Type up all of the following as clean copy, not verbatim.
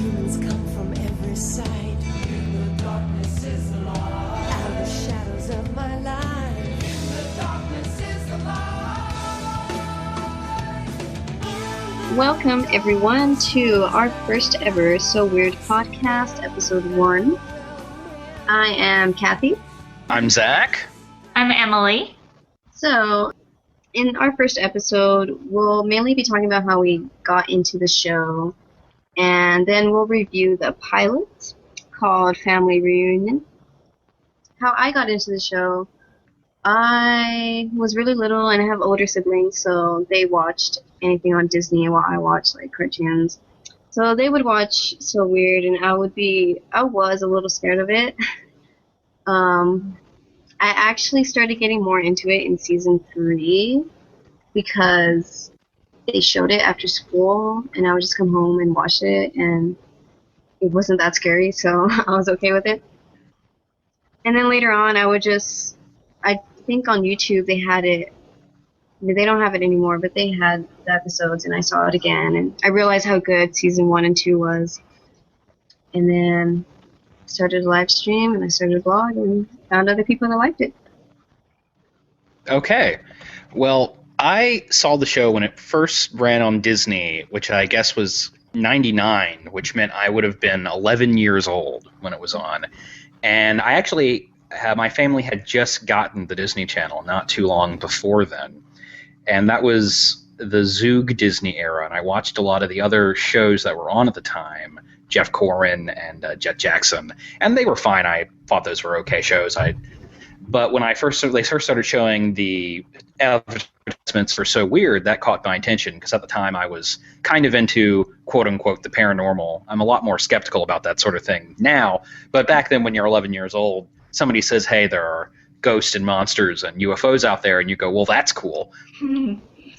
Demons come from every side. In the darkness is the light. Out of the shadows of my life. In the darkness is the light. Welcome everyone to our first ever So Weird podcast, episode 1. I am Kathy. I'm Zach. I'm Emily. So, in our first episode, we'll mainly be talking about how we got into the show, and then we'll review the pilot called Family Reunion. How I got into the show, I was really little and I have older siblings, so they watched anything on Disney while I watched like cartoons. So they would watch So Weird, and I was a little scared of it. I actually started getting more into it in season 3 because they showed it after school, and I would just come home and watch it, and it wasn't that scary, so I was okay with it. And then later on, I think on YouTube they had it. They don't have it anymore, but they had the episodes, and I saw it again, and I realized how good season 1 and 2 was. And then started a live stream, and I started a blog, and found other people that liked it. Okay. Well, I saw the show when it first ran on Disney, which I guess was 99, which meant I would have been 11 years old when it was on. And I actually, my family had just gotten the Disney Channel not too long before then. And that was the Zoog Disney era, and I watched a lot of the other shows that were on at the time, Jeff Corwin and Jet Jackson, and they were fine. I thought those were okay shows. But when they first started showing the advertisements for So Weird, that caught my attention, because at the time I was kind of into, quote-unquote, the paranormal. I'm a lot more skeptical about that sort of thing now, but back then when you're 11 years old, somebody says, hey, there are ghosts and monsters and UFOs out there, and you go, well, that's cool.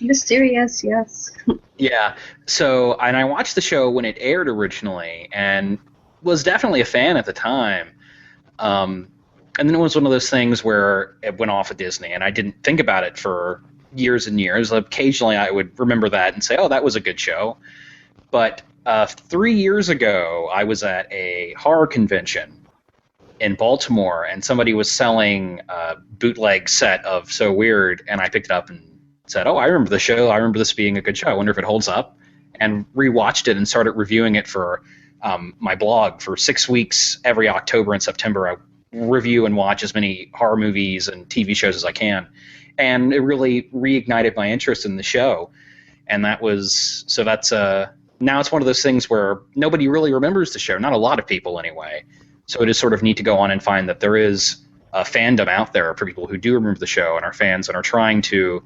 Mysterious, yes. Yeah, and I watched the show when it aired originally, and was definitely a fan at the time. And then it was one of those things where it went off at Disney, and I didn't think about it for years and years. Occasionally I would remember that and say, oh, that was a good show. But 3 years ago, I was at a horror convention in Baltimore, and somebody was selling a bootleg set of So Weird, and I picked it up and said, oh, I remember the show. I remember this being a good show. I wonder if it holds up. And rewatched it and started reviewing it for my blog for 6 weeks. Every October and September, I review and watch as many horror movies and TV shows as I can. And it really reignited my interest in the show. And now it's one of those things where nobody really remembers the show. Not a lot of people anyway. So it is sort of neat to go on and find that there is a fandom out there for people who do remember the show and are fans and are trying to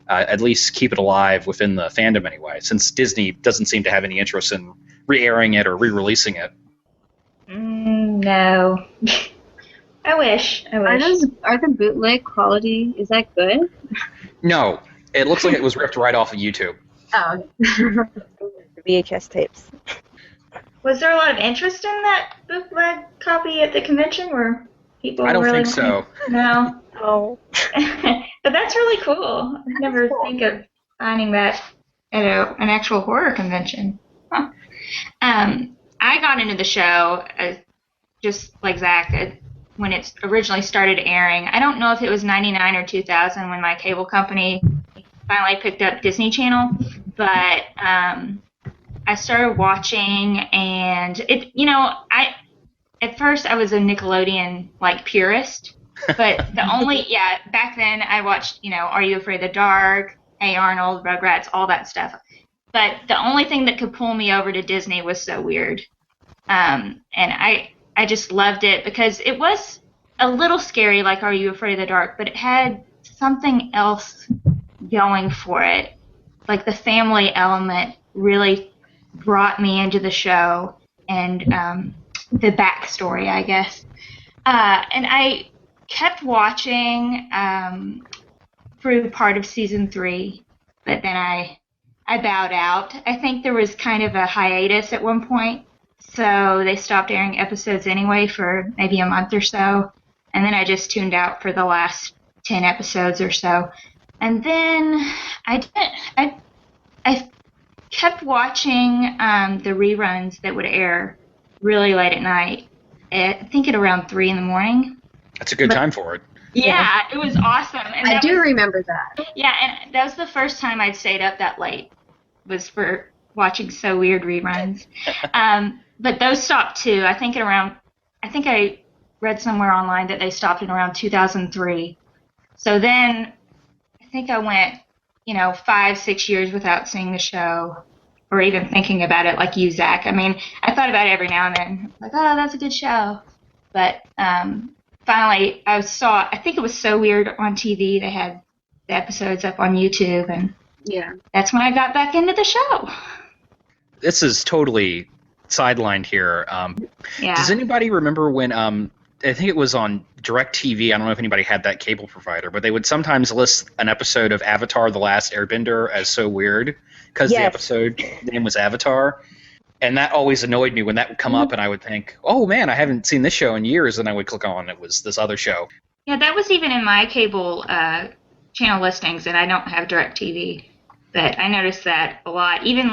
at least keep it alive within the fandom anyway, since Disney doesn't seem to have any interest in re-airing it or re-releasing it. No. I wish. Are the bootleg quality, is that good? No. It looks like it was ripped right off of YouTube. Oh. The VHS tapes. Was there a lot of interest in that bootleg copy at the convention? Were people I don't really think so. No. Oh. But that's really cool. I never think of finding that at an actual horror convention. Huh. I got into the show just like Zach when it originally started airing. I don't know if it was 99 or 2000 when my cable company finally picked up Disney Channel, but I started watching, and at first I was a Nickelodeon purist. But back then I watched, Are You Afraid of the Dark, Hey Arnold, Rugrats, all that stuff. But the only thing that could pull me over to Disney was So Weird. And I just loved it because it was a little scary, like Are You Afraid of the Dark, but it had something else going for it. Like the family element really brought me into the show, and the backstory, I guess. And I kept watching through part of season 3, but then I bowed out. I think there was kind of a hiatus at one point, so they stopped airing episodes anyway for maybe a month or so, and then I just tuned out for the last 10 episodes or so. And then I kept watching the reruns that would air really late at night. I think at around 3 in the morning. That's a good time for it. Yeah, it was awesome. And I do remember that. Yeah, and that was the first time I'd stayed up that late, was for watching So Weird reruns. But those stopped too. I think I read somewhere online that they stopped in around 2003. So then I think I went, 5-6 years without seeing the show or even thinking about it like you, Zach. I mean, I thought about it every now and then, like, oh, that's a good show. But finally, I think it was So Weird on TV. They had the episodes up on YouTube, and that's when I got back into the show. This is totally sidelined here. Does anybody remember when, I think it was on DirecTV, I don't know if anybody had that cable provider, but they would sometimes list an episode of Avatar: The Last Airbender as So Weird, because the episode name was Avatar. And that always annoyed me when that would come up, and I would think, oh man, I haven't seen this show in years, and I would click on, it was this other show. Yeah, that was even in my cable channel listings, and I don't have DirecTV. But I noticed that a lot. Even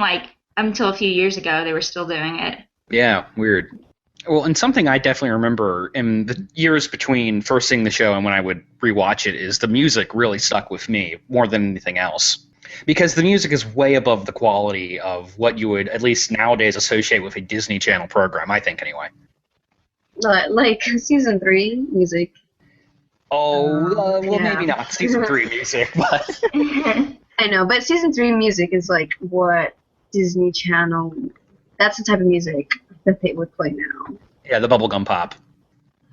until a few years ago, they were still doing it. Yeah, weird. Well, and something I definitely remember in the years between first seeing the show and when I would rewatch it is the music really stuck with me more than anything else. Because the music is way above the quality of what you would, at least nowadays, associate with a Disney Channel program, I think, anyway. Like season 3 music. Maybe not season 3 music, but... I know, but season 3 music is like what Disney Channel, that's the type of music that they would play now. Yeah, the bubblegum pop.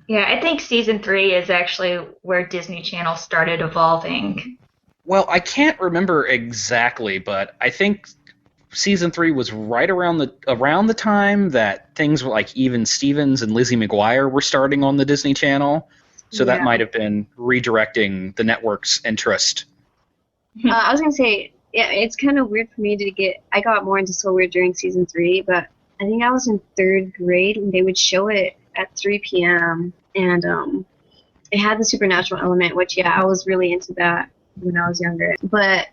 Yeah, I think season 3 is actually where Disney Channel started evolving. Well, I can't remember exactly, but I think season 3 was right around the time that things like Even Stevens and Lizzie McGuire were starting on the Disney Channel. So that might have been redirecting the network's interest. I was going to say, yeah, it's kind of weird for me I got more into So Weird during season 3, but I think I was in 3rd grade when they would show it at 3 p.m. And it had the supernatural element, which, I was really into that when I was younger. But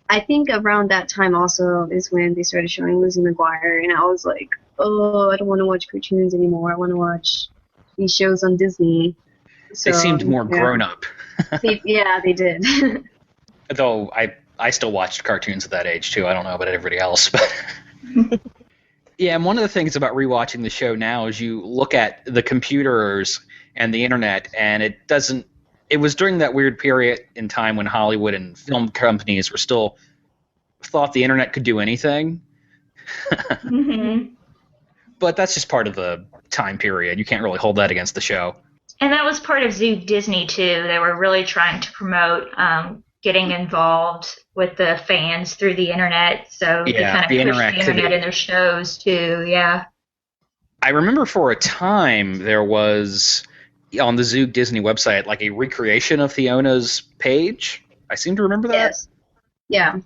I think around that time also is when they started showing Lizzie McGuire, and I was like, oh, I don't want to watch cartoons anymore. I want to watch these shows on Disney. So, they seemed more grown up. they did. Though I still watched cartoons at that age too. I don't know about everybody else, but yeah. And one of the things about rewatching the show now is you look at the computers and the internet, and it was during that weird period in time when Hollywood and film companies were still thought the internet could do anything. Mm-hmm. But that's just part of the time period. You can't really hold that against the show. And that was part of Zoo Disney too. They were really trying to promote getting involved with the fans through the internet. So they kind of pushed the internet in their shows too. Yeah. I remember for a time there was on the Zoo Disney website like a recreation of Fiona's page. I seem to remember that. Yes. Yeah.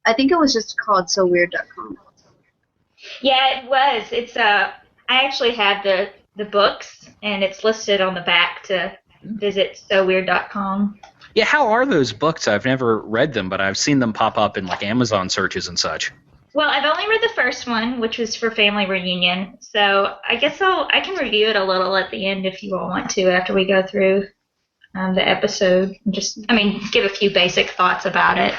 I think it was just called SoWeird.com. Yeah, it was. It's I actually have the books, and it's listed on the back to visit SoWeird.com. Yeah, how are those books? I've never read them, but I've seen them pop up in like Amazon searches and such. Well, I've only read the first one, which was for Family Reunion, so I guess I can review it a little at the end if you all want to after we go through the episode. Give a few basic thoughts about it.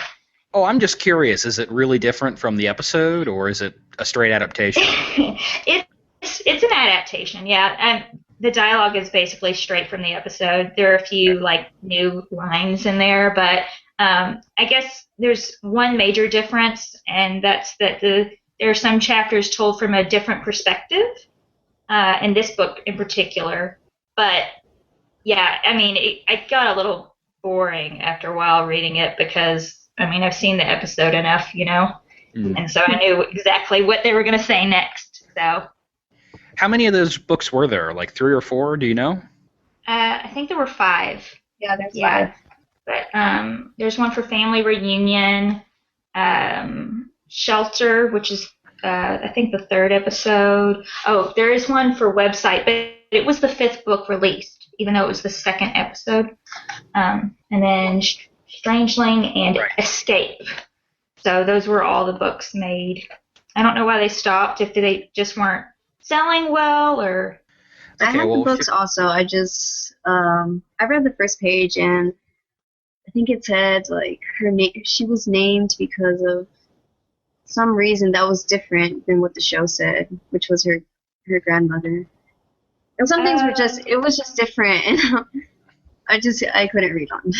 Oh, I'm just curious. Is it really different from the episode, or is it a straight adaptation? It's an adaptation, yeah. And the dialogue is basically straight from the episode. There are a few new lines in there, but I guess there's one major difference, and that's that there are some chapters told from a different perspective in this book in particular. But yeah, it got a little boring after a while reading it because I've seen the episode enough, and so I knew exactly what they were going to say next. So. How many of those books were there? Like 3 or 4? Do you know? I think there were 5. Yeah, there's 5. But there's one for Family Reunion, Shelter, which is I think the 3rd episode. Oh, there is one for Website, but it was the 5th book released, even though it was the 2nd episode. And then Strangeling and Escape. So those were all the books made. I don't know why they stopped, if they just weren't selling well or... I Okay, had well, the books also. I just I read the first page and I think it said like her name. She was named because of some reason that was different than what the show said, which was her grandmother. And some things were just it was just different, and I couldn't read on.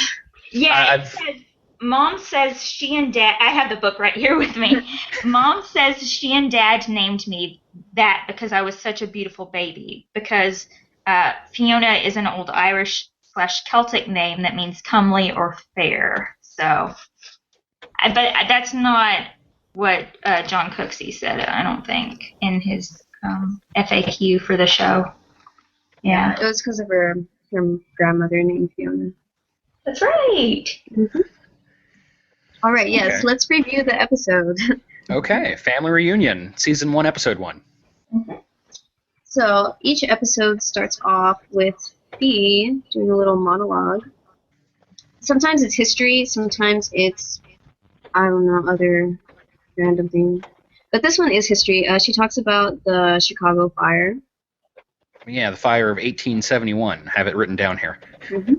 Yeah, it says, Mom says she and Dad... I have the book right here with me. Mom says she and Dad named me that because I was such a beautiful baby. Because Fiona is an old Irish/Celtic name that means comely or fair. So, but that's not what John Cooksey said, I don't think, in his FAQ for the show. Yeah. It was because of her grandmother named Fiona. That's right. Mm-hmm. All right, yes, Okay. let's review the episode. Okay, Family Reunion, Season 1, Episode 1. Mm-hmm. So each episode starts off with Fee doing a little monologue. Sometimes it's history, sometimes it's, I don't know, other random thing. But this one is history. She talks about the Chicago fire. Yeah, the fire of 1871. I have it written down here. Mm-hmm.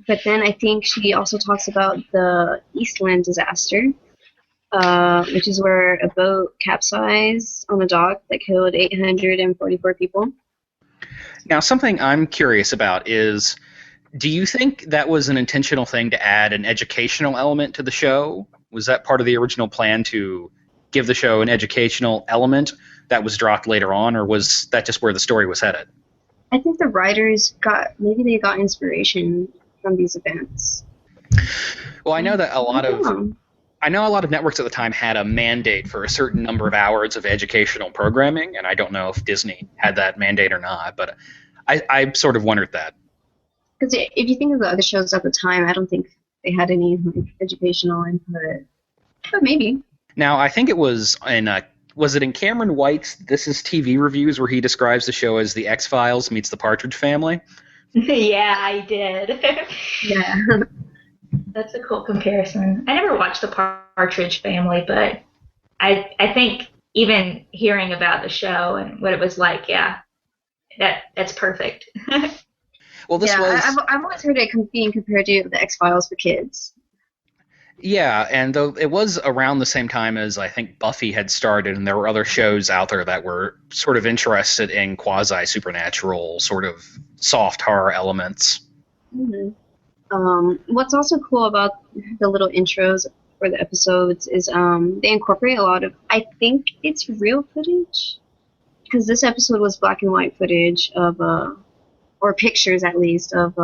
But then I think she also talks about the Eastland Disaster, which is where a boat capsized on a dock that killed 844 people. Now, something I'm curious about is, do you think that was an intentional thing to add an educational element to the show? Was that part of the original plan to give the show an educational element that was dropped later on, or was that just where the story was headed? I think the writers got inspiration from these events. Well, I know that a lot of networks at the time had a mandate for a certain number of hours of educational programming, and I don't know if Disney had that mandate or not, but I sort of wondered that. Because if you think of the other shows at the time, I don't think they had any educational input, but maybe. Now, I think it was in Cameron White's This Is TV reviews where he describes the show as the X-Files meets the Partridge Family? Yeah, I did. Yeah. That's a cool comparison. I never watched the Partridge Family, but I think even hearing about the show and what it was like, yeah, that's perfect. Well, I've always heard it being compared to the X-Files for kids. Yeah, and though it was around the same time as I think Buffy had started, and there were other shows out there that were sort of interested in quasi-supernatural, sort of soft horror elements. Mm-hmm. What's also cool about the little intros for the episodes is they incorporate a lot of, I think it's real footage, because this episode was black and white footage of, or pictures at least, of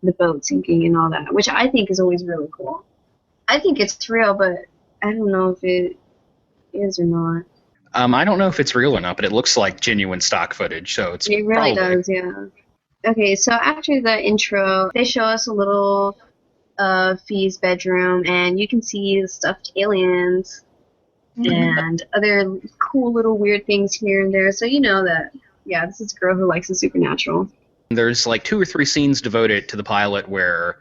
the boat sinking and all that, which I think is always really cool. I think it's real, but I don't know if it is or not. I don't know if it's real or not, but it looks like genuine stock footage, so it really probably does, yeah. Okay, so after the intro, they show us a little Fee's bedroom, and you can see the stuffed aliens and other cool little weird things here and there, so you know that, yeah, this is a girl who likes the supernatural. There's like 2 or 3 scenes devoted to the pilot where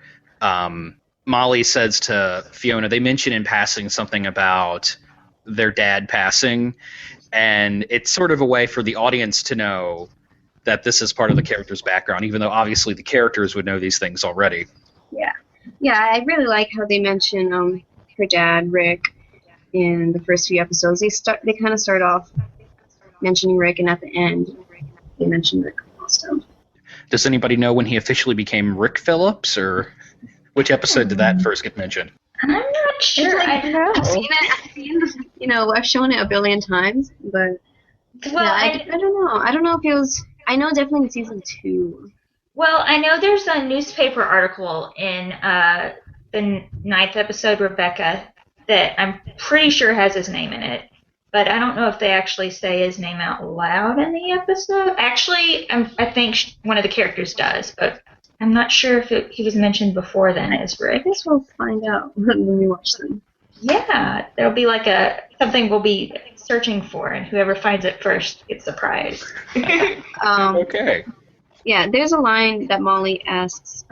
Molly says to Fiona, they mention in passing something about their dad passing, and it's sort of a way for the audience to know that this is part of the character's background, even though obviously the characters would know these things already. Yeah, I really like how they mention her dad, Rick, in the first few episodes. They kind of start off mentioning Rick, and at the end they mention Rick also. Does anybody know when he officially became Rick Phillips, or which episode did that first get mentioned? I'm not sure. Like, I don't know. I've shown it a billion times, but Well, I don't know. I don't know if it was. I know definitely in season 2. Well, I know there's a newspaper article in the 9th episode, Rebecca, that I'm pretty sure has his name in it. But I don't know if they actually say his name out loud in the episode. Actually, I think one of the characters does, but I'm not sure if he was mentioned before then as Rick. I guess we'll find out when we watch them. Yeah, there'll be like something we'll be searching for, and whoever finds it first gets the prize. Okay. Yeah, there's a line that Molly asks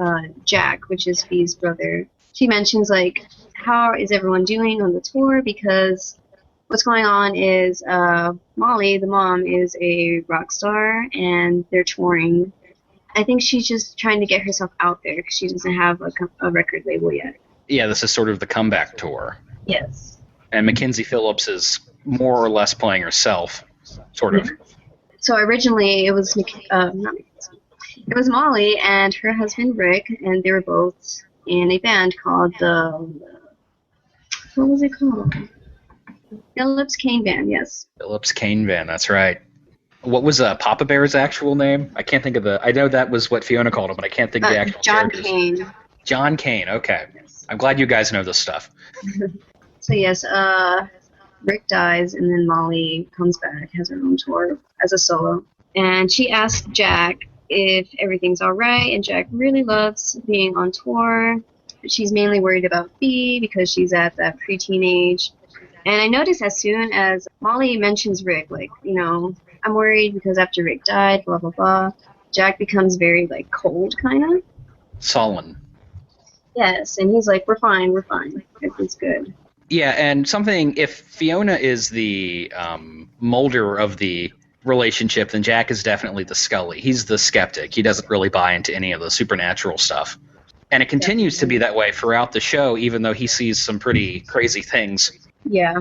Jack, which is Fee's brother, she mentions, like, how is everyone doing on the tour, because what's going on is Molly, the mom, is a rock star, and they're touring. I think she's just trying to get herself out there because she doesn't have a record label yet. Yeah, this is sort of the comeback tour. Yes. And Mackenzie Phillips is more or less playing herself, sort of. So originally it was not Mackenzie. It was Molly and her husband Rick, and they were both in a band called what was it called? Phillips Cane Band, yes. Phillips Cane Band, that's right. What was Papa Bear's actual name? I can't think of I know that was what Fiona called him, but I can't think of the actual John characters. Kane. John Kane, okay. Yes. I'm glad you guys know this stuff. So yes, Rick dies, and then Molly comes back, has her own tour as a solo. And she asks Jack if everything's all right, and Jack really loves being on tour. But she's mainly worried about Bea because she's at that pre-teenage. And I noticed as soon as Molly mentions Rick, like, you know, I'm worried because after Rick died, blah, blah, blah, Jack becomes very, like, cold, kind of. Sullen. Yes, and he's like, we're fine, everything's good. Yeah, and something, if Fiona is the molder of the relationship, then Jack is definitely the Scully. He's the skeptic. He doesn't really buy into any of the supernatural stuff. And it continues to be that way throughout the show, even though he sees some pretty crazy things. Yeah.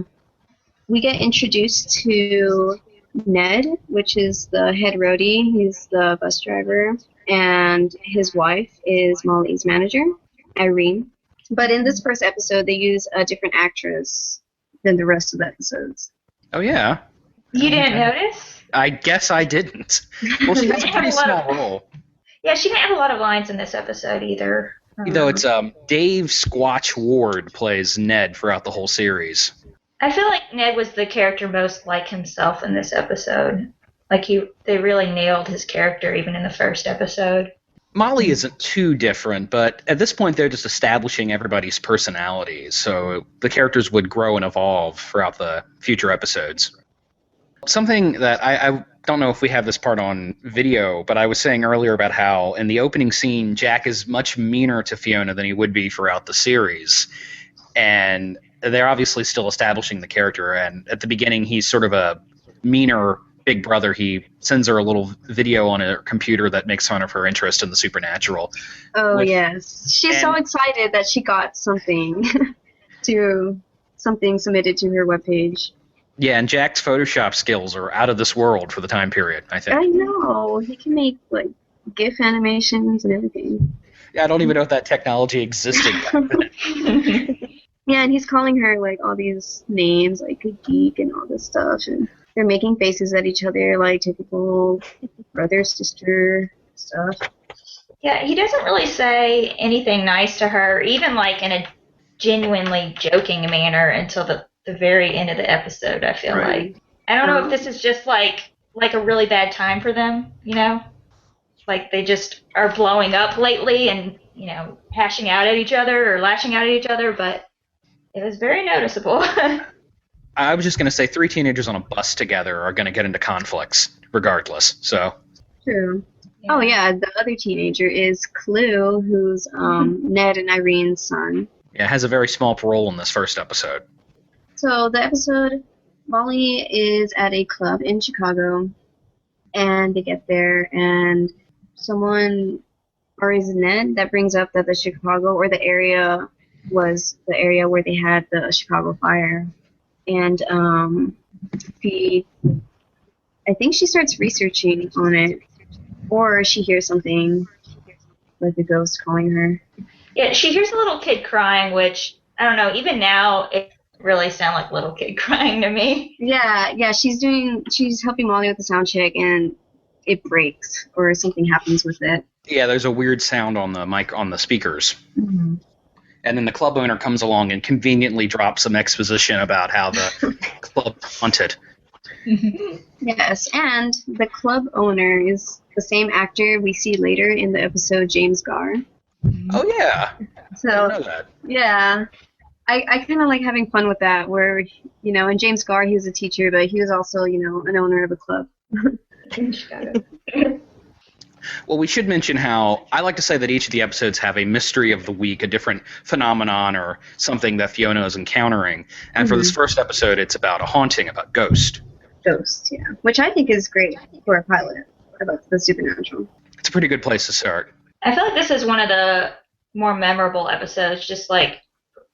We get introduced to Ned, which is the head roadie. He's the bus driver. And his wife is Molly's manager, Irene. But in this first episode, they use a different actress than the rest of the episodes. Oh, yeah? You didn't notice? I guess I didn't. Well, she has a pretty small role. Yeah, she didn't have a lot of lines in this episode either. Though it's Dave Squatch Ward plays Ned throughout the whole series. I feel like Ned was the character most like himself in this episode. Like they really nailed his character even in the first episode. Molly isn't too different, but at this point they're just establishing everybody's personalities, so the characters would grow and evolve throughout the future episodes. Something that I don't know if we have this part on video, but I was saying earlier about how in the opening scene, Jack is much meaner to Fiona than he would be throughout the series. And they're obviously still establishing the character, and at the beginning he's sort of a meaner big brother. He sends her a little video on her computer that makes fun of her interest in the supernatural. Oh, yes. She's so excited that she got something something submitted to her webpage. Yeah, and Jack's Photoshop skills are out of this world for the time period, I think. I know. He can make, like, GIF animations and everything. Yeah, I don't even know if that technology existed back then. Yeah, and he's calling her, like, all these names, like a geek and all this stuff, and they're making faces at each other, like typical brother-sister stuff. Yeah, he doesn't really say anything nice to her, even, like, in a genuinely joking manner until the very end of the episode, I feel like. I don't know if this is just, like a really bad time for them, you know? Like, they just are blowing up lately and, you know, hashing out at each other or lashing out at each other, but it was very noticeable. I was just going to say 3 teenagers on a bus together are going to get into conflicts regardless, so. True. Yeah. Oh, yeah, the other teenager is Clue, who's Ned and Irene's son. Yeah, has a very small role in this first episode. So the episode, Molly is at a club in Chicago, and they get there, and someone, or is it Ned, that brings up that the Chicago, or the area, was the area where they had the Chicago fire. And I think she starts researching on it, or she hears something, like a ghost calling her. Yeah, she hears a little kid crying, which, I don't know, even now, it really sound like little kid crying to me. Yeah, she's helping Molly with the sound check, and it breaks, or something happens with it. Yeah, there's a weird sound on the mic, on the speakers. Mm-hmm. And then the club owner comes along and conveniently drops some exposition about how the club's haunted. Yes, and the club owner is the same actor we see later in the episode, James Garr. Oh, yeah. So, I didn't know that. Yeah. I kind of like having fun with that, where, you know, and James Garr, he was a teacher, but he was also, you know, an owner of a club in Chicago. Well, we should mention how I like to say that each of the episodes have a mystery of the week, a different phenomenon or something that Fiona is encountering. And for this first episode, it's about a haunting, about ghost. Ghost, yeah. Which I think is great for a pilot about the supernatural. It's a pretty good place to start. I feel like this is one of the more memorable episodes, just like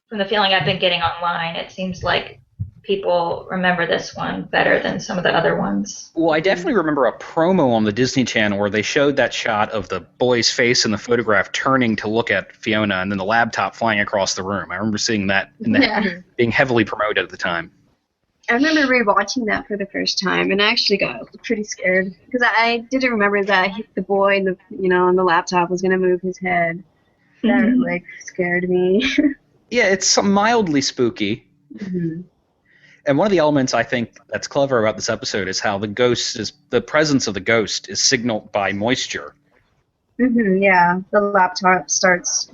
from the feeling I've been getting online. It seems like people remember this one better than some of the other ones. Well, I definitely remember a promo on the Disney Channel where they showed that shot of the boy's face in the photograph turning to look at Fiona and then the laptop flying across the room. I remember seeing that and being heavily promoted at the time. I remember rewatching that for the first time, and I actually got pretty scared because I didn't remember that the boy in the on the laptop was gonna move his head. That scared me. Yeah, it's mildly spooky. Mm-hmm. And one of the elements I think that's clever about this episode is how the presence of the ghost is signaled by moisture. Mm-hmm, yeah, the laptop starts.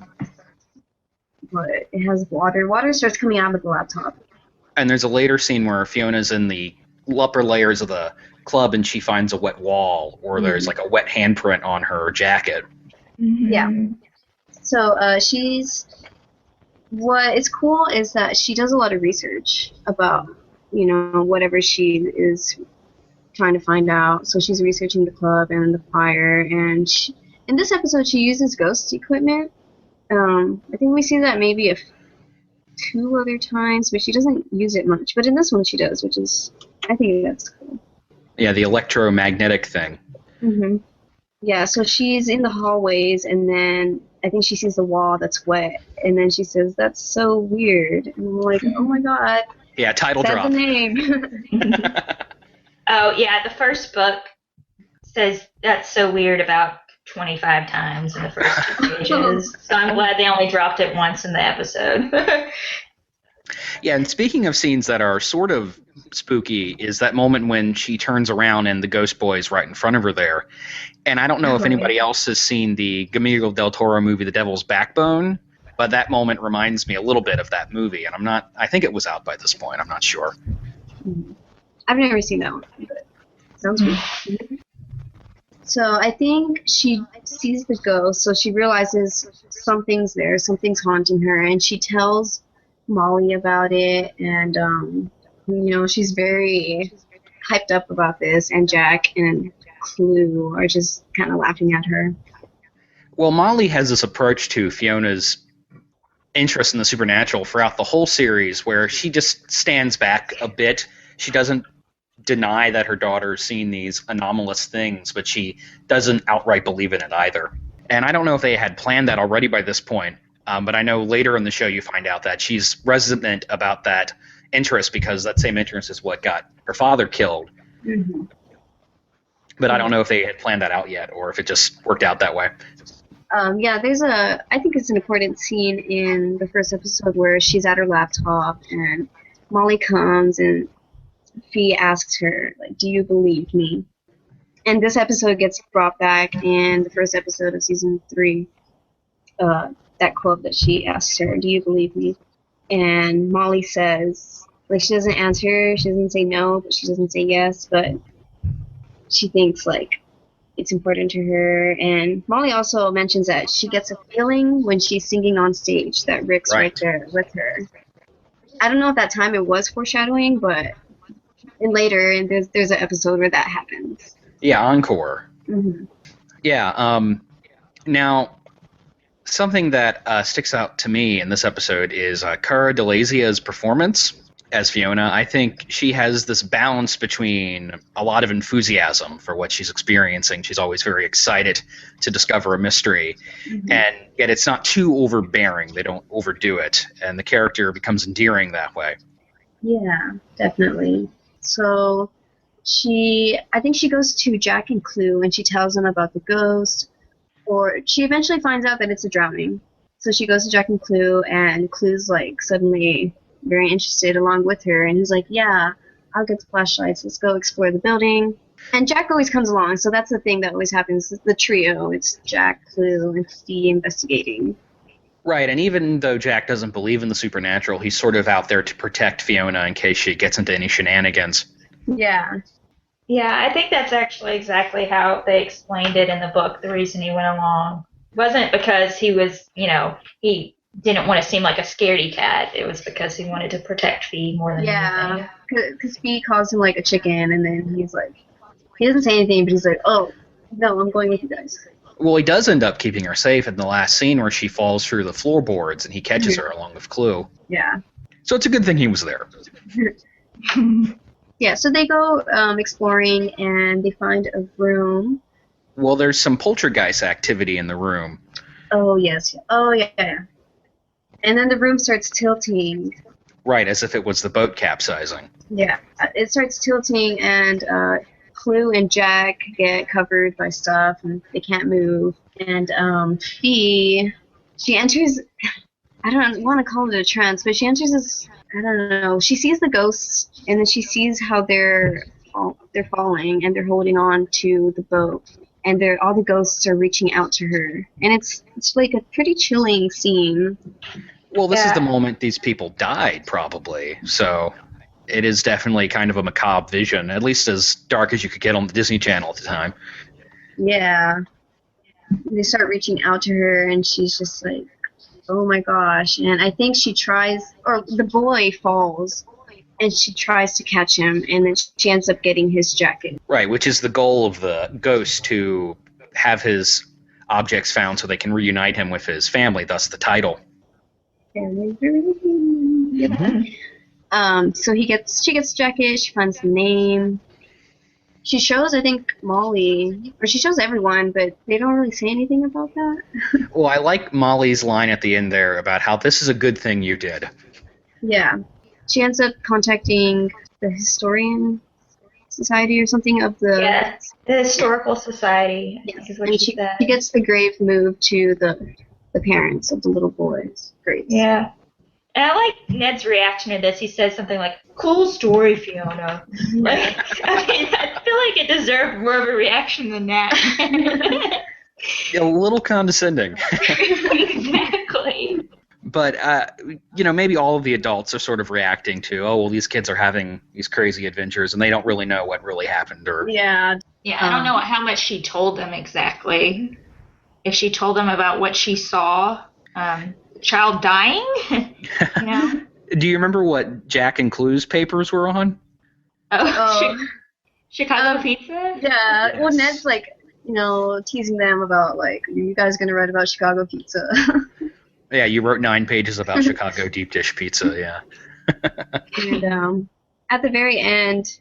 It has water. Water starts coming out of the laptop. And there's a later scene where Fiona's in the upper layers of the club and she finds a wet wall, or there's like a wet handprint on her jacket. Mm-hmm. Yeah. So what is cool is that she does a lot of research about, whatever she is trying to find out. So she's researching the club and the fire, and in this episode she uses ghost equipment. I think we see that maybe 2 other times, but she doesn't use it much. But in this one she does, which is, I think that's cool. Yeah, the electromagnetic thing. Mm-hmm. Yeah, so she's in the hallways, and then I think she sees the wall that's wet, and then she says, "That's so weird." And I'm like, oh my god. Yeah, title That's drop. the name. Oh, yeah, the first book says "that's so weird" about 25 times in the first 2 pages. So I'm glad they only dropped it once in the episode. Yeah, and speaking of scenes that are sort of spooky, is that moment when she turns around and the ghost boy's right in front of her there. And I don't know if anybody else has seen the Guillermo del Toro movie The Devil's Backbone, but that moment reminds me a little bit of that movie, and I think it was out by this point, I'm not sure. I've never seen that one, but sounds good. So I think she sees the ghost, so she realizes something's there, something's haunting her, and she tells Molly about it, and she's very hyped up about this, and Jack and Clue are just kind of laughing at her. Well, Molly has this approach to Fiona's interest in the supernatural throughout the whole series where she just stands back a bit. She doesn't deny that her daughter's seen these anomalous things, but she doesn't outright believe in it either. And I don't know if they had planned that already by this point, but I know later in the show you find out that she's resentment about that interest because that same interest is what got her father killed. Mm-hmm. But I don't know if they had planned that out yet or if it just worked out that way. Yeah, I think it's an important scene in the first episode where she's at her laptop and Molly comes and Fee asks her, like, "Do you believe me?" And this episode gets brought back in the first episode of season 3. That quote that she asks her, "Do you believe me?" And Molly says, like, she doesn't answer, she doesn't say no, but she doesn't say yes, but she thinks, like, it's important to her. And Molly also mentions that she gets a feeling when she's singing on stage that Rick's right there with her. I don't know if that time it was foreshadowing, but there's an episode where that happens. Yeah, Encore. Mm-hmm. Yeah. Now, something that sticks out to me in this episode is Cara Delizia's performance as Fiona. I think she has this balance between a lot of enthusiasm for what she's experiencing. She's always very excited to discover a mystery, and yet it's not too overbearing. They don't overdo it, and the character becomes endearing that way. Yeah, definitely. So I think she goes to Jack and Clue and she tells them about the ghost, or she eventually finds out that it's a drowning. So she goes to Jack and Clue's like suddenly very interested along with her, and he's like, "Yeah, I'll get the flashlights, let's go explore the building." And Jack always comes along, so that's the thing that always happens. The trio, it's Jack, Clue, and Fee investigating. Right, and even though Jack doesn't believe in the supernatural, he's sort of out there to protect Fiona in case she gets into any shenanigans. Yeah. Yeah, I think that's actually exactly how they explained it in the book. The reason he went along wasn't because he was, he didn't want to seem like a scaredy cat. It was because he wanted to protect Fee more than anything. Because Fee calls him like a chicken, and then he's like, he doesn't say anything, but he's like, oh, no, I'm going with you guys. Well, he does end up keeping her safe in the last scene where she falls through the floorboards and he catches her along with Clue. Yeah. So it's a good thing he was there. Yeah, so they go exploring, and they find a room. Well, there's some poltergeist activity in the room. Oh, yes. Oh, yeah. And then the room starts tilting. Right, as if it was the boat capsizing. Yeah, it starts tilting, and Clue and Jack get covered by stuff, and they can't move. And Fee, she enters, I don't want to call it a trance, but she enters this, I don't know, she sees the ghosts, and then she sees how they're falling, and they're holding on to the boat. And all the ghosts are reaching out to her. And it's like a pretty chilling scene. Well, this is the moment these people died, probably. So it is definitely kind of a macabre vision, at least as dark as you could get on the Disney Channel at the time. Yeah. They start reaching out to her, and she's just like, oh my gosh. And I think she tries, or the boy falls, and she tries to catch him, and then she ends up getting his jacket. Right, which is the goal of the ghost, to have his objects found so they can reunite him with his family, thus the title. So she gets the jacket, she finds the name. She shows, I think, Molly, or she shows everyone, but they don't really say anything about that. Well, I like Molly's line at the end there about how this is a good thing you did. Yeah. She ends up contacting the Historian Society or something of the... Yeah, the Historical Society. Yes. Is what And she said. she gets the grave moved to the parents of the little boys' graves. Yeah. And I like Ned's reaction to this. He says something like, cool story, Fiona. Like, I mean, I feel like it deserved more of a reaction than that. A little condescending. Exactly. But, maybe all of the adults are sort of reacting to, oh, well, these kids are having these crazy adventures, and they don't really know what really happened. Yeah. Yeah, I don't know how much she told them exactly. If she told them about what she saw, child dying, Do you remember what Jack and Clue's papers were on? Chicago pizza? Yeah. Yes. Well, Ned's like, teasing them about, like, you guys going to write about Chicago pizza? Yeah, you wrote 9 pages about Chicago deep dish pizza, yeah. And at the very end,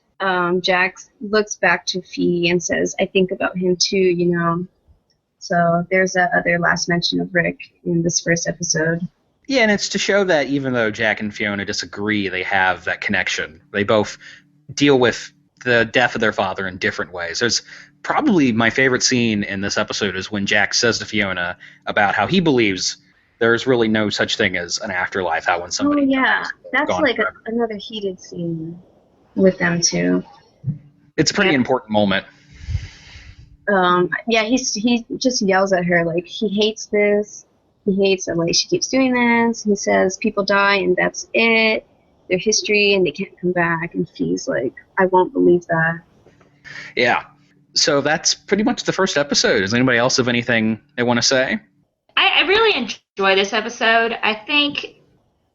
Jack looks back to Fee and says, I think about him too, So there's that other last mention of Rick in this first episode. Yeah, and it's to show that even though Jack and Fiona disagree, they have that connection. They both deal with the death of their father in different ways. There's probably my favorite scene in this episode is when Jack says to Fiona about how he believes there's really no such thing as an afterlife, how when somebody dies, that's like another heated scene with them too. It's a pretty important moment. He just yells at her, like, he hates this. He hates that, like, she keeps doing this. He says people die and that's it. Their history and they can't come back. And Fee's like, I won't believe that. Yeah. So that's pretty much the first episode. Does anybody else have anything they want to say? I really enjoy this episode. I think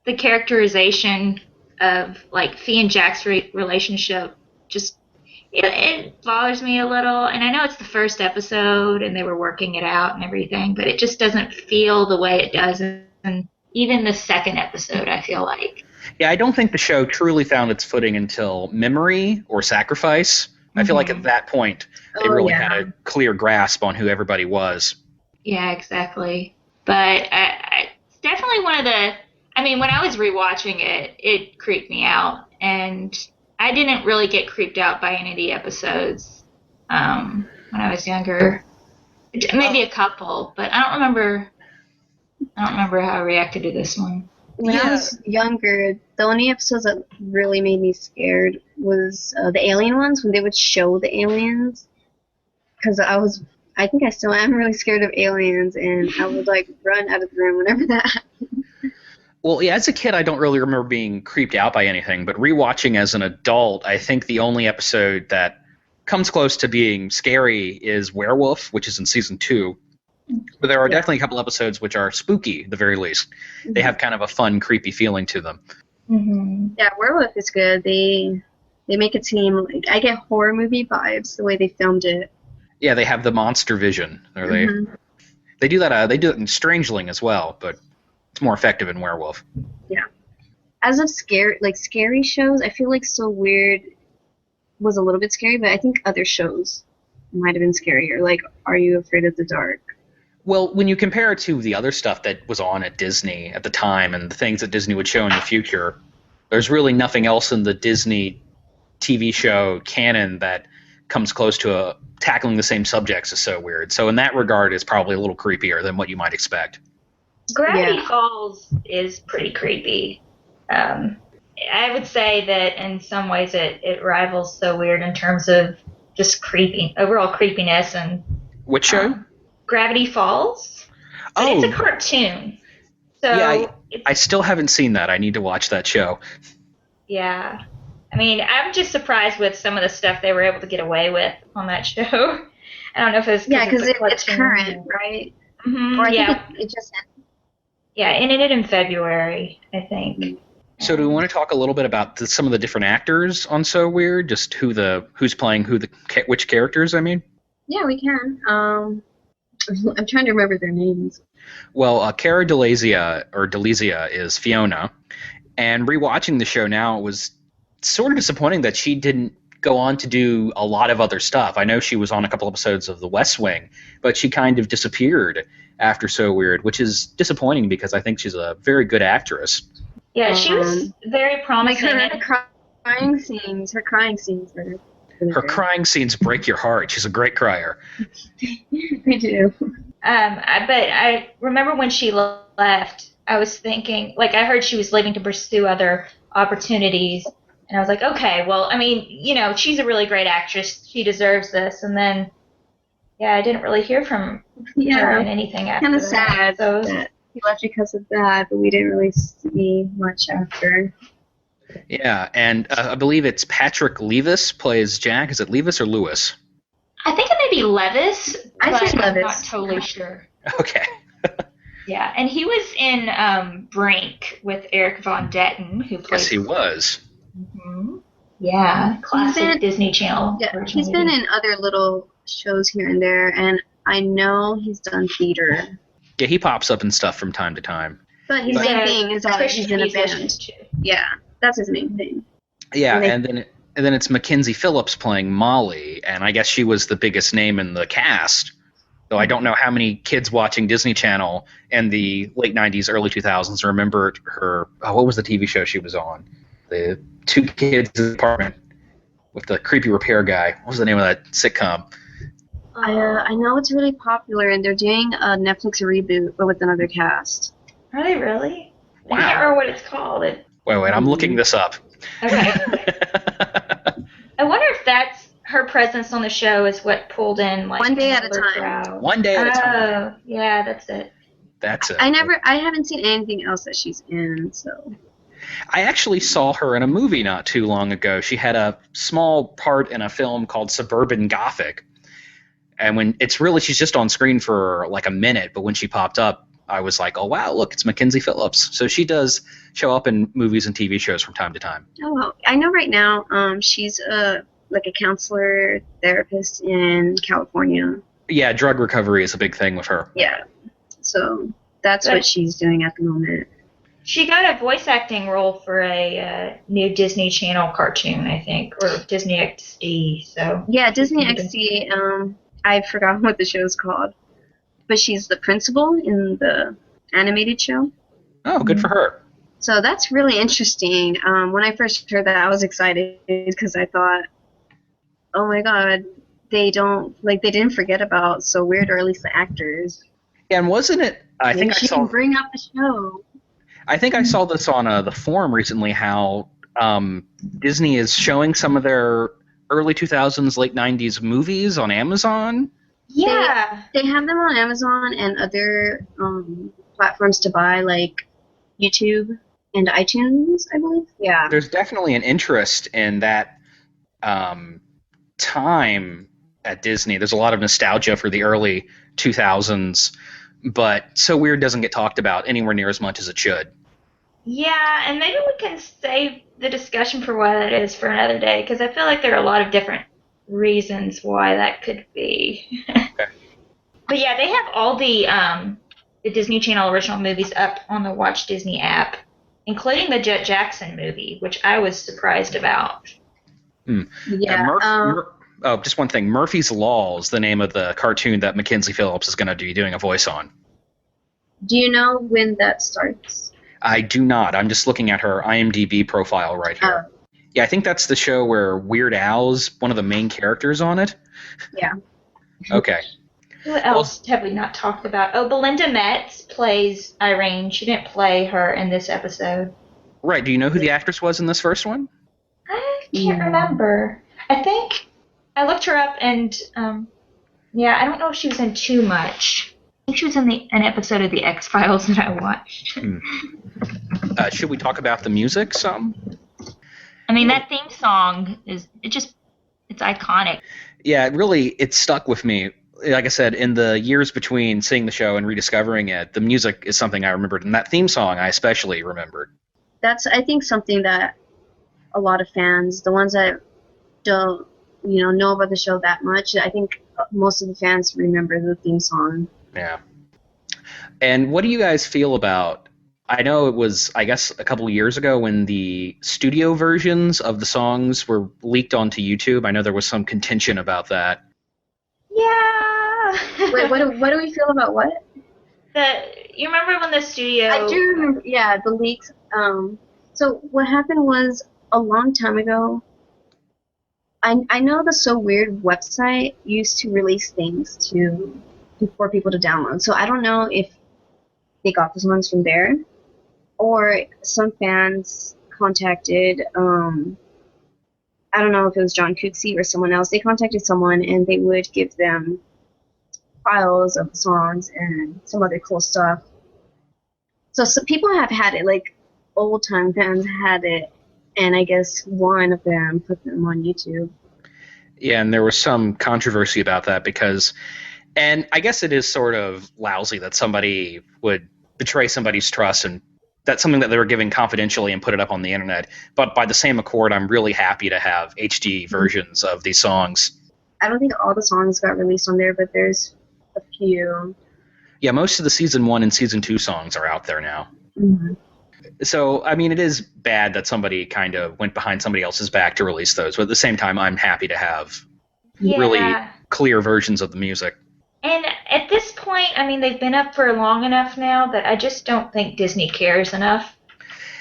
the characterization of, like, Fee and Jack's relationship just, it bothers me a little. And I know it's the first episode and they were working it out and everything, but it just doesn't feel the way it does in even the second episode, I feel like. Yeah, I don't think the show truly found its footing until Memory or Sacrifice. I feel like at that point they really had a clear grasp on who everybody was. Yeah, exactly. But it's definitely one of the... I mean, when I was rewatching it, it creeped me out. And I didn't really get creeped out by any of the episodes when I was younger. Maybe a couple, but I don't remember how I reacted to this one. When I was younger, the only episodes that really made me scared was the alien ones, when they would show the aliens. Because I think I still am really scared of aliens, and I would, like, run out of the room whenever that happened. Well, yeah, as a kid, I don't really remember being creeped out by anything, but rewatching as an adult, I think the only episode that comes close to being scary is Werewolf, which is in season 2. But there are definitely a couple episodes which are spooky, at the very least. They have kind of a fun, creepy feeling to them. Mm-hmm. Yeah, Werewolf is good. They make it seem like I get horror movie vibes the way they filmed it. Yeah, they have the monster vision. Or they do that. They do it in Strangeling as well, but it's more effective in Werewolf. Yeah. As of scary shows, I feel like So Weird was a little bit scary, but I think other shows might have been scarier. Like, Are You Afraid of the Dark? Well, when you compare it to the other stuff that was on at Disney at the time and the things that Disney would show in the future, there's really nothing else in the Disney TV show canon that comes close to tackling the same subjects as So Weird. So in that regard, it's probably a little creepier than what you might expect. Gravity Falls is pretty creepy. I would say that in some ways it rivals So Weird in terms of just overall creepiness. And Which show? Gravity Falls. But it's a cartoon. So yeah, I still haven't seen that. I need to watch that show. Yeah. I mean, I'm just surprised with some of the stuff they were able to get away with on that show. I don't know if it's because it's current, right? Mm-hmm, or I think it just ended. Yeah, it ended in February, I think. So do we want to talk a little bit about some of the different actors on So Weird? Just who's playing which characters, I mean? Yeah, we can. I'm trying to remember their names. Well, Cara Delizia is Fiona. And rewatching the show now, it was sort of disappointing that she didn't go on to do a lot of other stuff. I know she was on a couple episodes of The West Wing, but she kind of disappeared after So Weird, which is disappointing because I think she's a very good actress. Yeah, she was very promising. Like her crying scenes were Her crying scenes break your heart. She's a great crier. They do. But I remember when she left, I was thinking, like, I heard she was leaving to pursue other opportunities, and I was like, okay, well, I mean, she's a really great actress. She deserves this. And then, yeah, I didn't really hear from her in anything after that. Kind of sad that he left because of that, but we didn't really see much after. Yeah, and I believe it's Patrick Levis plays Jack. Is it Levis or Lewis? I think it may be Levis, I think I'm Levis. not totally sure. Okay. Yeah, and he was in Brink with Eric Von Detten, who plays... Yes, he was. Mm-hmm. Yeah, classic Disney Channel. Yeah, he's been in other little shows here and there, and I know he's done theater. Yeah, he pops up in stuff from time to time. But his main thing is that he's in a band. Yeah, that's his main thing. Yeah, and then it's Mackenzie Phillips playing Molly, and I guess she was the biggest name in the cast. Though I don't know how many kids watching Disney Channel in the late 90s, early 2000s remembered her. Oh, what was the TV show she was on? The two kids in the apartment with the creepy repair guy. What was the name of that sitcom? I know it's really popular, and they're doing a Netflix reboot, but with another cast. Are they really? Wow. I can't remember what it's called. Wait, I'm looking this up. Okay. I wonder if that's her presence on the show is what pulled in like One Day at a another Time. crowd. One Day at a Time. Oh, yeah, that's it. That's it. I haven't seen anything else that she's in, so. I actually saw her in a movie not too long ago. She had a small part in a film called Suburban Gothic. And when she's just on screen for like a minute, but when she popped up, I was like, oh, wow, look, it's Mackenzie Phillips. So she does show up in movies and TV shows from time to time. Oh, I know right now she's a counselor, therapist in California. Yeah, drug recovery is a big thing with her. Yeah, so that's what she's doing at the moment. She got a voice acting role for a new Disney Channel cartoon, I think, or Disney XD. So yeah, Disney XD. I forgot what the show's called, but she's the principal in the animated show. Oh, good for her. So that's really interesting. When I first heard that, I was excited because I thought, oh my god, they didn't forget about So Weird, or at least the actors. Yeah, and wasn't it? I think she can bring up the show. I think I saw this on the forum recently. How Disney is showing some of their early 2000s, late 90s movies on Amazon. Yeah, they have them on Amazon and other platforms to buy, like YouTube and iTunes, I believe. Yeah. There's definitely an interest in that time at Disney. There's a lot of nostalgia for the early 2000s, but So Weird doesn't get talked about anywhere near as much as it should. Yeah, and maybe we can save the discussion for why that is for another day, because I feel like there are a lot of different reasons why that could be. Okay. But yeah, they have all the Disney Channel original movies up on the Watch Disney app, including the Jet Jackson movie, which I was surprised about. Yeah. Just one thing. Murphy's Law is the name of the cartoon that Mackenzie Phillips is going to be doing a voice on. Do you know when that starts? I do not. I'm just looking at her IMDb profile right here. Yeah, I think that's the show where Weird Al's one of the main characters on it. Yeah. Okay. Who else have we not talked about? Oh, Belinda Metz plays Irene. She didn't play her in this episode. Right. Do you know who the actress was in this first one? I can't remember. I think I looked her up, and I don't know if she was in too much. I think she was in an episode of The X-Files that I watched. Should we talk about the music some? I mean, that theme song it's iconic. Yeah, it stuck with me. Like I said, in the years between seeing the show and rediscovering it, the music is something I remembered, and that theme song I especially remembered. That's, I think, something that a lot of fans, the ones that don't, know about the show that much, I think most of the fans remember the theme song. Yeah. And what do you guys feel about, I know it was, I guess, a couple of years ago when the studio versions of the songs were leaked onto YouTube. I know there was some contention about that. Yeah. Wait, what do we feel about what? You remember when the studio... I do remember, yeah, the leaks. So what happened was, a long time ago, I know the So Weird website used to release things for people to download. So I don't know if they got the songs from there, or some fans contacted, I don't know if it was John Cooksey or someone else. They contacted someone, and they would give them files of the songs and some other cool stuff. So people have had it, like old-time fans had it, and I guess one of them put them on YouTube. Yeah, and there was some controversy about that because, and I guess it is sort of lousy that somebody would betray somebody's trust, and that's something that they were giving confidentially and put it up on the internet. But by the same accord, I'm really happy to have HD versions of these songs. I don't think all the songs got released on there, but there's a few. Yeah, most of the Season 1 and Season 2 songs are out there now. Mm-hmm. So, I mean, it is bad that somebody kind of went behind somebody else's back to release those, but at the same time, I'm happy to have really clear versions of the music. And at this point, I mean, they've been up for long enough now that I just don't think Disney cares enough.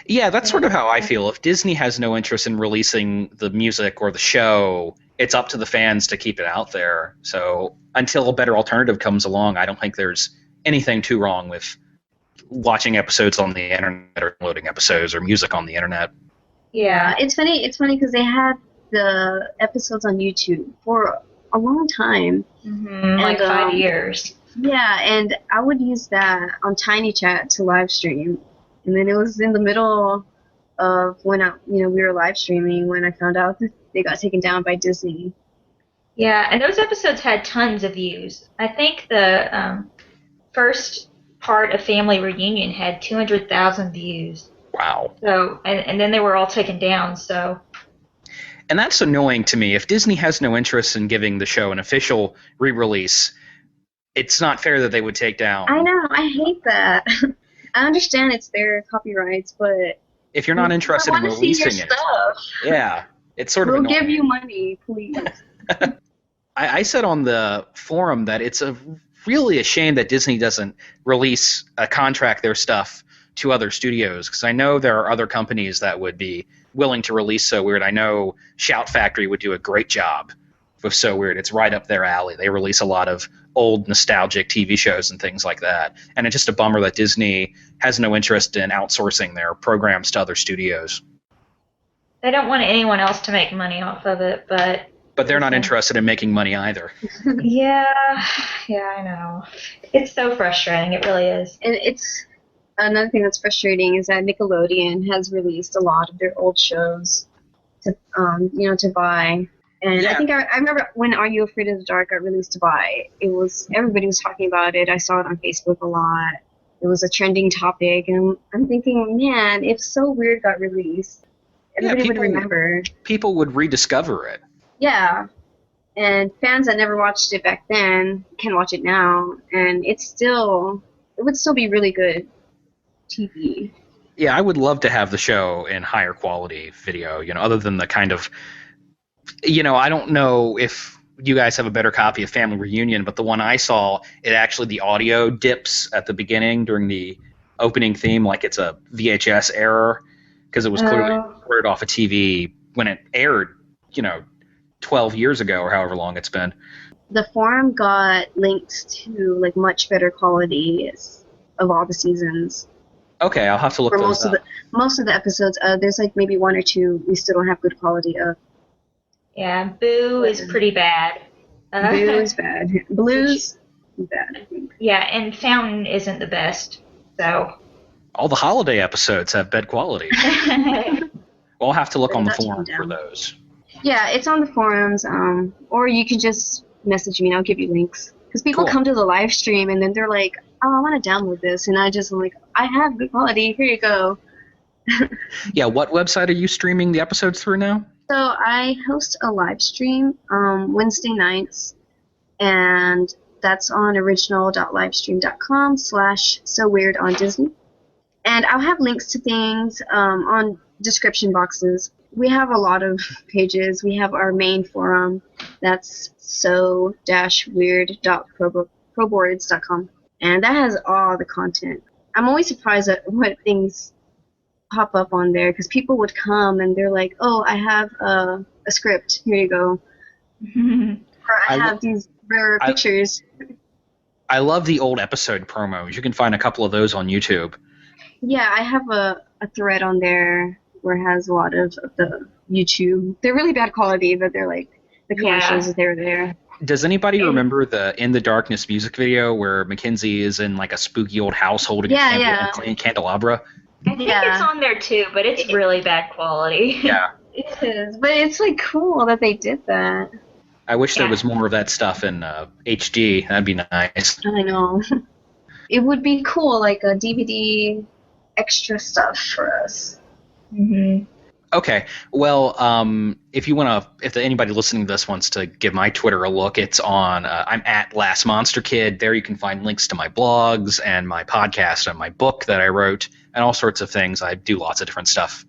Yeah, that's sort of how I feel. If Disney has no interest in releasing the music or the show, it's up to the fans to keep it out there. So until a better alternative comes along, I don't think there's anything too wrong with watching episodes on the internet or loading episodes or music on the internet. Yeah, it's funny because they had the episodes on YouTube for a long time. Mm-hmm, like 5 years. Yeah, and I would use that on Tiny Chat to live stream. And then it was in the middle of when we were live streaming when I found out that they got taken down by Disney. Yeah, and those episodes had tons of views. I think the first part of Family Reunion had 200,000 views. Wow. So, and then they were all taken down, so... And that's annoying to me. If Disney has no interest in giving the show an official re-release, it's not fair that they would take down... I know, I hate that. I understand it's their copyrights, but... If you're not interested in releasing it... Yeah, it's sort of annoying. We'll give you money, please. I said on the forum that it's really a shame that Disney doesn't contract their stuff to other studios, because I know there are other companies that would be willing to release So Weird. I know Shout Factory would do a great job with So Weird. It's right up their alley. They release a lot of old nostalgic TV shows and things like that. And it's just a bummer that Disney has no interest in outsourcing their programs to other studios. They don't want anyone else to make money off of it, but they're not interested in making money either. Yeah, I know. It's so frustrating. It really is. And it's another thing that's frustrating is that Nickelodeon has released a lot of their old shows to buy. And Yeah. I think I remember when Are You Afraid of the Dark got released to buy, everybody was talking about it. I saw it on Facebook a lot. It was a trending topic, and I'm thinking, man, if So Weird got released, everybody would remember. People would rediscover it. Yeah, and fans that never watched it back then can watch it now, and it would still be really good TV. Yeah, I would love to have the show in higher quality video, other than the kind of, I don't know if you guys have a better copy of Family Reunion, but the one I saw, the audio dips at the beginning during the opening theme like it's a VHS error, because it was clearly recorded off a TV when it aired, 12 years ago or however long it's been. The forum got links to like much better quality of all the seasons. Okay, I'll have to look for those up. Most of the episodes, there's like maybe one or two we still don't have good quality of. Yeah, Boo is pretty bad. Boo is bad. Blues is bad, I think. Yeah, and Fountain isn't the best. So. All the holiday episodes have bad quality. We'll have to look on the forum for those. Yeah, it's on the forums, or you can just message me and I'll give you links. Because people come to the live stream and then they're like, oh, I want to download this. And I'm like, I have good quality. Here you go. Yeah, what website are you streaming the episodes through now? So I host a live stream Wednesday nights, and that's on original.livestream.com/SoWeirdOnDisney. And I'll have links to things on description boxes. We have a lot of pages. We have our main forum. That's so-weird.proboards.com. And that has all the content. I'm always surprised at what things pop up on there, because people would come and they're like, oh, I have a script. Here you go. Or I have these rare pictures. I love the old episode promos. You can find a couple of those on YouTube. Yeah, I have a thread on there where it has a lot of the YouTube. They're really bad quality, but they're like the commercials they're there. Does anybody remember the In the Darkness music video where Mackenzie is in like a spooky old house holding a candelabra? I think it's on there too, but it's really bad quality. Yeah. It is, but it's like cool that they did that. I wish there was more of that stuff in HD. That'd be nice. I know. It would be cool, like a DVD extra stuff for us. Mm-hmm. Okay. Well, if anybody listening to this wants to give my Twitter a look, it's on. I'm at Last Monster Kid. There you can find links to my blogs and my podcast and my book that I wrote and all sorts of things. I do lots of different stuff.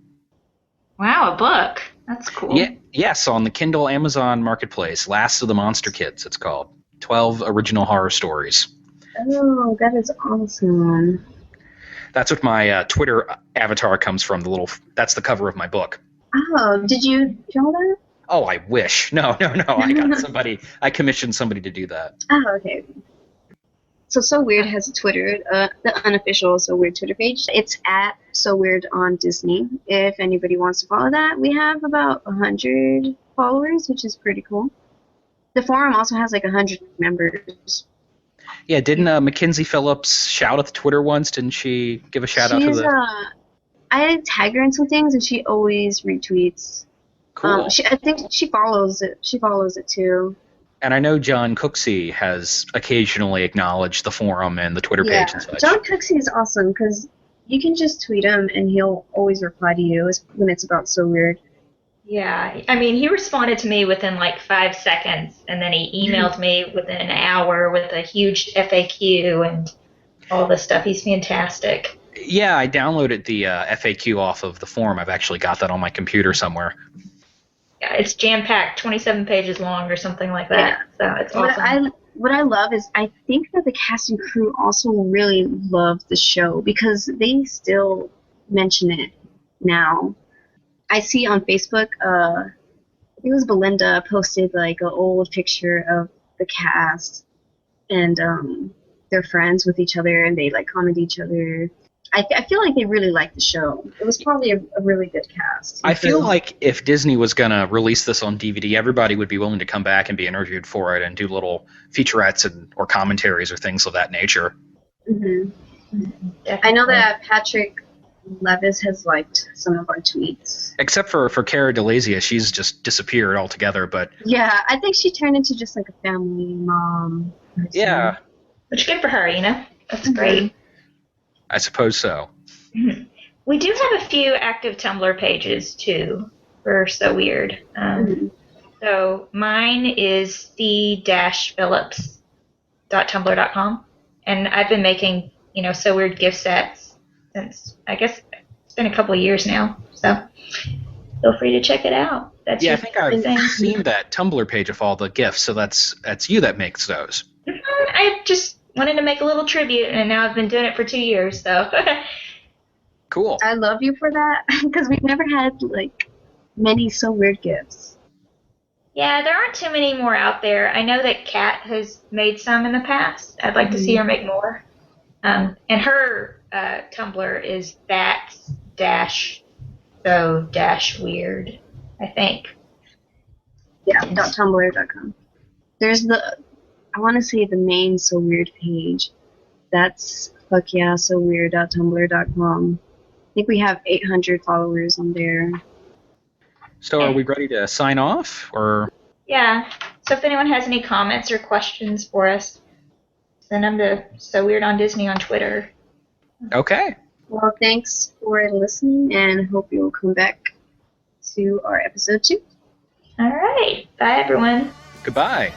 Wow, a book. That's cool. Yeah. Yes, on the Kindle Amazon Marketplace. Last of the Monster Kids, it's called. 12 original horror stories. Oh, that is awesome. That's what my Twitter avatar comes from. That's the cover of my book. Oh, did you draw that? Oh, I wish. No. I got somebody. I commissioned somebody to do that. Oh, okay. So Weird has a Twitter, the unofficial So Weird Twitter page. It's at So Weird on Disney. If anybody wants to follow that, we have about 100 followers, which is pretty cool. The forum also has like 100 members. Yeah, didn't Mackenzie Phillips shout at the Twitter once? Didn't she give a shout out to the... I tag her in some things, and she always retweets. Cool. I think she follows it. She follows it too. And I know John Cooksey has occasionally acknowledged the forum and the Twitter page and such. John Cooksey is awesome because you can just tweet him, and he'll always reply to you when it's about So Weird. Yeah, I mean, he responded to me within like 5 seconds, and then he emailed me within an hour with a huge FAQ and all this stuff. He's fantastic. Yeah, I downloaded the FAQ off of the forum. I've actually got that on my computer somewhere. Yeah, it's jam-packed, 27 pages long or something like that. So it's awesome. What I love is I think that the cast and crew also really love the show because they still mention it now. I see on Facebook, I think it was Belinda posted like an old picture of the cast, and they're friends with each other, and they like comment each other. I feel like they really like the show. It was probably a really good cast. I feel like if Disney was going to release this on DVD, everybody would be willing to come back and be interviewed for it and do little featurettes or commentaries or things of that nature. Mm-hmm. I know that Patrick Levis has liked some of our tweets. Except for Cara Delizia, she's just disappeared altogether. But Yeah, I think she turned into just like a family mom person. yeah, Which good for her, you know? That's Mhm. great. I suppose so. We do have a few active Tumblr pages, too. We're so weird. So mine is c-phillips.tumblr.com. And I've been making, so weird gift sets since, I guess, it's been a couple of years now. So feel free to check it out. That's Yeah, I your think I've thing. seen that Tumblr page of all the gifts, so that's you that makes those. I just wanted to make a little tribute, and now I've been doing it for 2 years, so. Cool. I love you for that, because we've never had, like, many so weird gifts. Yeah, there aren't too many more out there. I know that Kat has made some in the past. I'd like to see her make more. And her Tumblr is that-so-weird, I think. Yeah, .tumblr.com. There's I want to say the main So Weird page. That's fuckyeahsoweird.tumblr.com. I think we have 800 followers on there. So are we ready to sign off, or? Yeah. So if anyone has any comments or questions for us, send them to So Weird on Disney on Twitter. Okay. Well, thanks for listening, and hope you'll come back to our episode 2. All right. Bye, everyone. Goodbye.